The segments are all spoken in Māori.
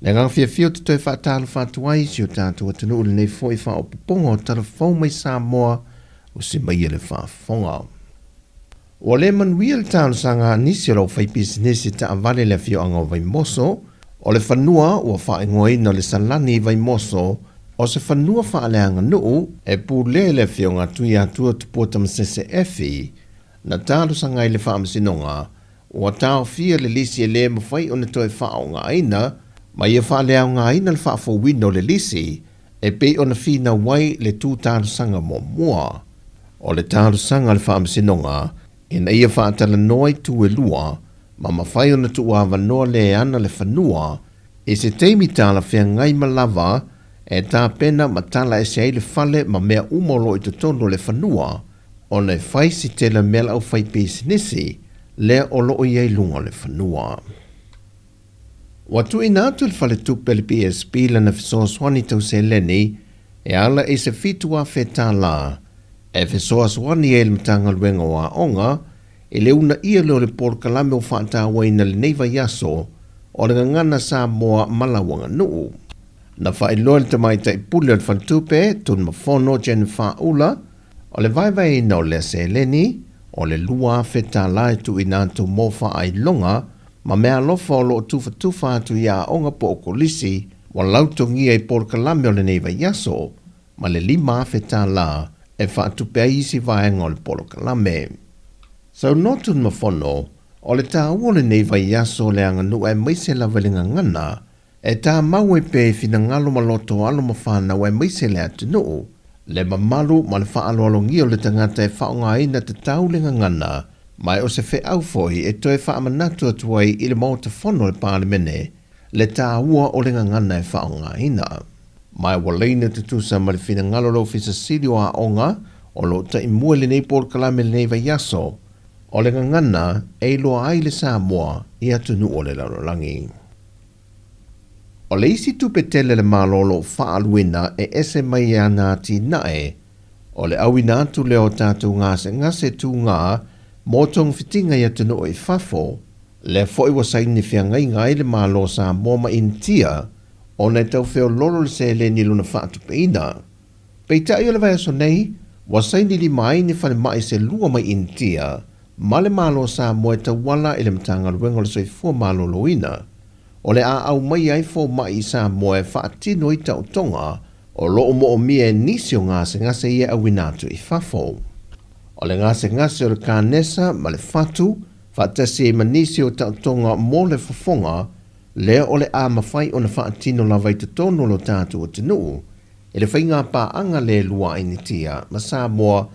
Le ngang fia te toi whaatalo whaatuai si o tātua tunu ule nei fo I wha o puponga o telefon mai Sāmoa o se mai ele whaafonga. O le manuia le tālo sanga nisi o whai business ta avale le fio anga o vai moso, o le whanua o whaingoi no le salani vai moso, o se whanua whaaleanga nuu e pū le fio ngā tui atua tupota msese efi, na tālo sanga I le whaamasinonga, o tāo fia le lisi e le mawhai o ne toi whao ngā aina, ma ia whaaleao ngā aina le whaafo wino le lisi, e pe o na whina wai le tū tālo sanga mo mua. O le tālo sanga le whaamasinonga, ina ia whaatala noi tu e lua, ma mawhai o na tu awa noa le ana le whanua, e se teimi tāla whia ngai malawa, e tā pena ma tala e se le whale ma mea umolo I tono le whanua, o nei whai si tela mela au whai pisinisi, le o loo iei lunga le whanua. Watu ina atu le whale tupe le PSP lana fisoa swani tau se leni, e ala e se fitua whe tā la, e fisoa swani e le matanga luenga wa onga, e le una ia leo le porkalame o whaata waina le neiva yaso, o le ngana Sāmoa malawanga nuu. Na whae loa le tamaita I pule le whantupe, tun mafono jen whaula, o le vaivai ina o le se leni, o le lua wheta lai tu inatu mofa ai longa, ma mea lofa o loo tufa atu ia onga po okolisi, wa lautongia I porkalame o le neiva yaso, ma le lima wheta la, e whaatupe isi vaenga o le porkalame. Sau notun mafono, o le tā ua le neiva yaso le anga nu e maise la velinga ngana, e tā mau e pe fina ngalo maloto alo mawhana wa e maise le atu nuu, le mamalu ma le whaalo alongi o le tangata e whaonga ina te tau le ngana, mai o se whe au foi e toe whaamanatu atuai I le mauta fono le pālemene, le tā ua o le ngana e whaonga ina. Mai waleina te tusa ma le fina ngalo lo fisa sirio a onga, o lo ta imua le nei porkalame le neiva yaso, o le ngana e loa ai le Sāmoa I atu nu o le larolangi. O le isi tupe tele le malolo whaaluina e ese mai ana ti nae, o le awina atu leo tātou ngase tu ngā, mōtong fitinga I atu nu o I fafo, le foi wasaini fia ngai le malo Sāmoa ma intia, o nei tau feo lolo le se le ni luna whaatupe ina. Peita I o le vai aso nei, wasaini li mai ni whane mai se lua mai intia, ma le malo Sāmoa e tawala I le matanga luenga le soifua malo loina, o le a au mai ai fo mai Sāmoa e whaatino I tautonga, o loo mo o mia e nisi o ngase ia awinatu I fafo. O le ngase o le kānesa ma le fatu, whaatasi e manisi o tautonga mo le fafonga, lea o le a mawhai o na whaatino la vai tono lo tātu o tinu, e le whainga pāanga le lua initia, ma Sāmoa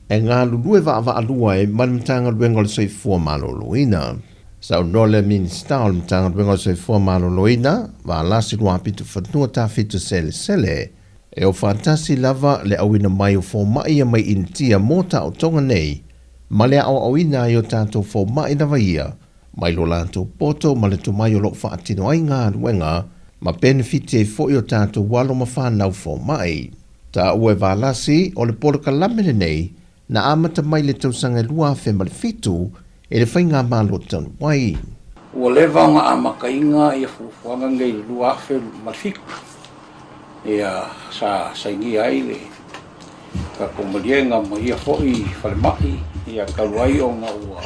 e ngā lulue wa alua e manamtanga luenga le soifua malo loina. Sau no le minista o le mtanga luenga le soifua malo loina, wa lasi lua pitu whanua ta fitu sele, e o whantasi lava le awina mai o fo mai mai initia mota o tonga nei, ma le au awina I o tātou fo mai lava ia, mai lo lanto poto ma le tumai o lo whaatino ai ngā luenga, ma benefiti e fo I o tātou walo ma whanau fo mai. Ta ue wālasi o le poloka lamene nei, na amata mai le tausanga lua fe ma le fitu, e le whainga malo tanu wai. Ua le vaunga amaka inga I fuanga ngai lua fe ma le fiku. Ia sa ingi ai le, ka komalienga ma ia foi whale mai, ia kaluai o ngā ua.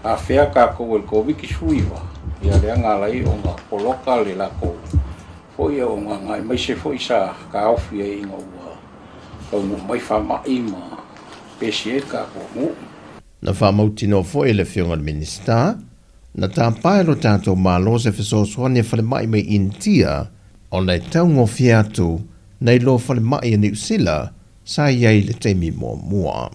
A whea ka kou ko wiki suiwa, ia lea ngā lai o ngā poloka le la kou. Foi o ngā ngai mai se foi sa ka awhi e inga ua. Kau mo mai whamai ma pesi e ka kou mu. Na whamautino foi le whionga minista, na tāpai lo tātou mālo se whesoswane whale mai mai intia, o nei taungo fiatu, nei lo whale mai a New Zealand, sa iei le teimi mua.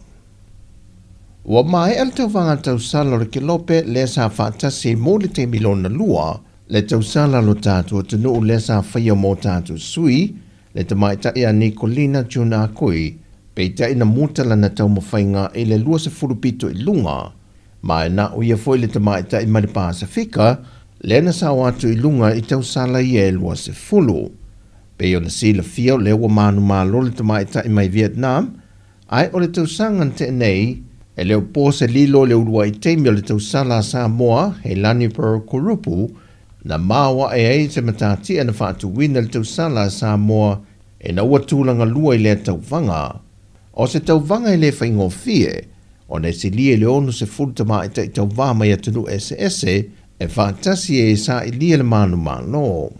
Ua mai al tau wanga tau sala le kilope le sa whaatasi mo le teimi lona lua, le tau sala lo tātou tunu le sa whaia mo tātou sui, le tamaita ia Nicolina Juna Kui, peita ina mutala na tau mawhainga I le lua se furupito I lunga, ma e na uia foi le tamaita I mani Pasifika, le na sa watu I lunga I tau sala I e lua se fulu. Pe o na sila fio le ua manu malo le tamaita I mai Vietnam, ai o le tau sangan te nei, E leo po se lilo le urua I teimi o le tausala Samoa he lani per kurupu na mawa e ai se matatia na whaatu wina le tausala Samoa e na ua tūlanga lua I le tauvanga. O se tauvanga I le whaingofie, o ne se lie le onu se fultama I te tauvā mai atunu ese e whaatasi e sa I lie le manu mano.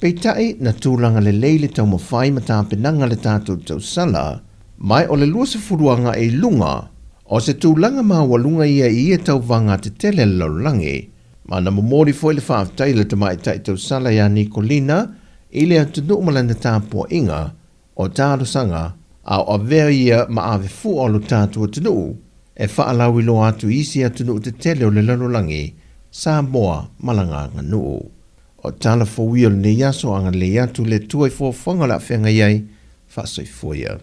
Peitai na tūlanga le leile tau mawhai mata penanga le tātou tausala, mai o le lua se furuanga e lunga, o se tūlanga mawalunga ia tauvanga te tele le laulangi, ma na momori foi le whaaftai le tamai tai tausala ia Nicolina, I le atunu malana tāpua inga, o tāro sanga, a o vea ia ma ave fu o lo tātua tunu, e whaalau I lo atu isi atunu te tele o le laulangi, Samoa malanga nganu. O tala fo wio le yaso anga le atu le tuai fo whanga la whenga iai, whasoi foia.